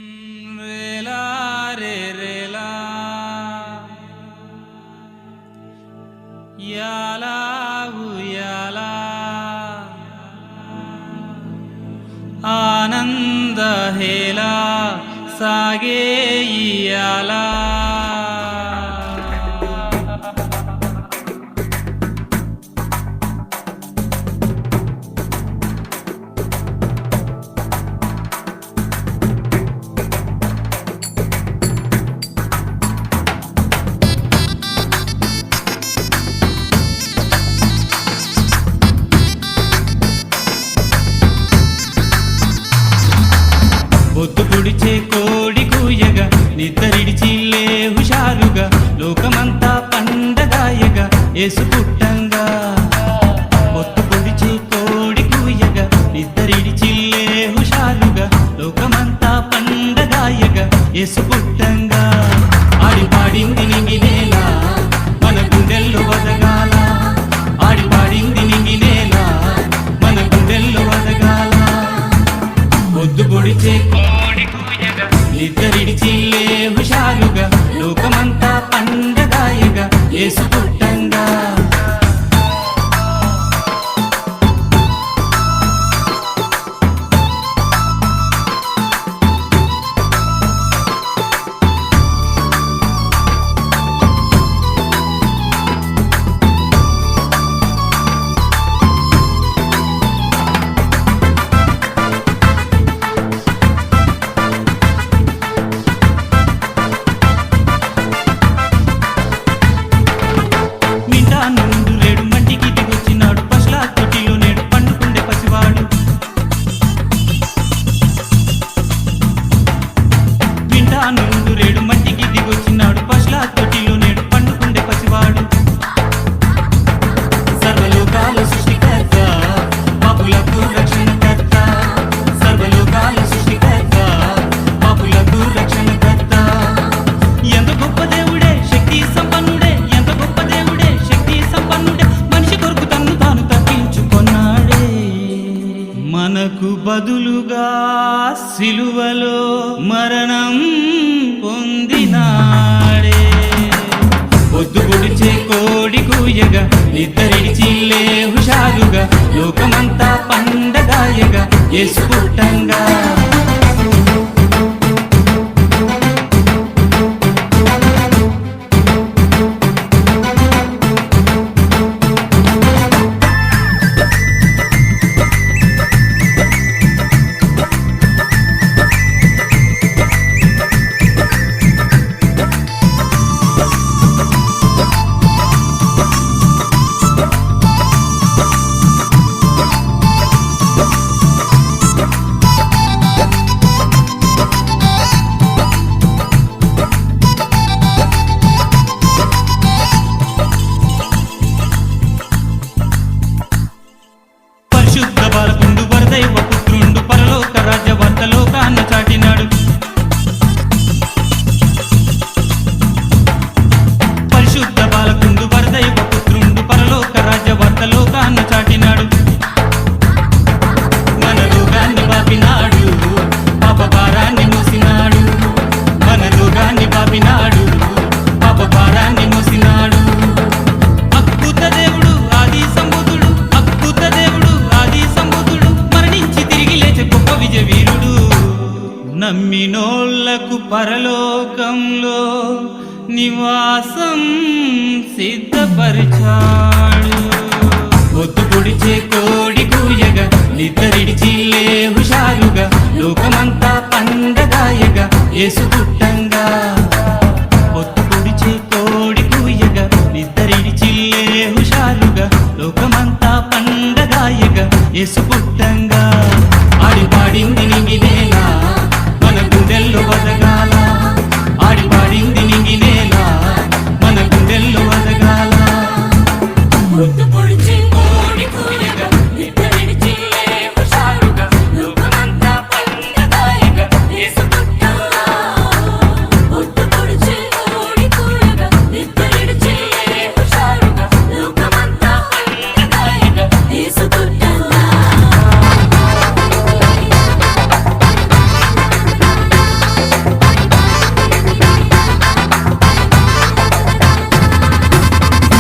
రేలా రే రేలా యాలా ఉయాలా ఆనంద హేలా సాగే ఇయాలా పొద్దు పొడిచే కోడి కూయగా నిద్రడిచిల్లే హుషారుగా లోకమంతా పండగాయగా యేసు పుట్టంగా. పొద్దు పొడిచే కోడి కూయగా నిద్రడిచిల్లే హుషారుగా లోకమంతా పండగాయగా యేసు పుట్టంగా. ఆడి పాడింది నింగినేలా మన గుండెల్లో వదగాల, ఆడి పాడింది నింగినేలా మన గుండెల్లో వదగాల. పొద్దు పొడిచే నిద్రడిచిల్లే హుషారుగా లోకమంతా పండగాయగా యేసు పుట్టంగా. రేడు మట్టికి దిగొచ్చినాడు పశుల తొట్టిలో నేడు పండుకుండే పసివాడు. సర్వలోకాల సృష్టికర్త పాపులకు రక్షణకర్త, సర్వలోకాల సృష్టికర్త పాపులకు రక్షణకర్త. ఎంత గొప్ప దేవుడే శక్తి సంపన్నుడే, ఎంత గొప్ప దేవుడే శక్తి సంపన్నుడే, మనిషి కొరకు తన్ను తాను తగ్గించుకొన్నాడే. మనకు బదులుగా సిలువలో మరణం పొందినాడే. పొద్దు పొడిచే కోడి కూయగా నిద్రడిచిల్లే హుషారుగా లోకమంతా పండగాయగా యేసు పుట్టంగా. బాలకుండు వరదైవ పుత్రుండు పరలోక రాజ్య వార్త లోకాన్ని చాటినాడు. పరిశుద్ధ బాలకుండు వరదైవ పుత్రుండు పరలోక రాజ్య వార్త లోకాన్ని చాటినాడు. మన రోగాన్ని బాపినాడు, పాప భారాన్ని మోసినాడు. మన రోగాన్ని బాపినాడు, పాప భారాన్ని మోసినాడు. అద్భుత దేవుడు ఆది సంబుధుడు, అద్భుత దేవుడు ఆది సంబుధుడు, మరణించి తిరిగి లేచే గొప్ప విజయ వీరుడు. నమ్మినోళ్లకు పరలోకంలో నివాసం సిద్ధపరిచాడు. పొద్దు పొడిచే కోడి కూయగా నిద్రడిచిల్లే హుషారుగా లోకమంతా పండగాయగా యేసు పుట్టంగా.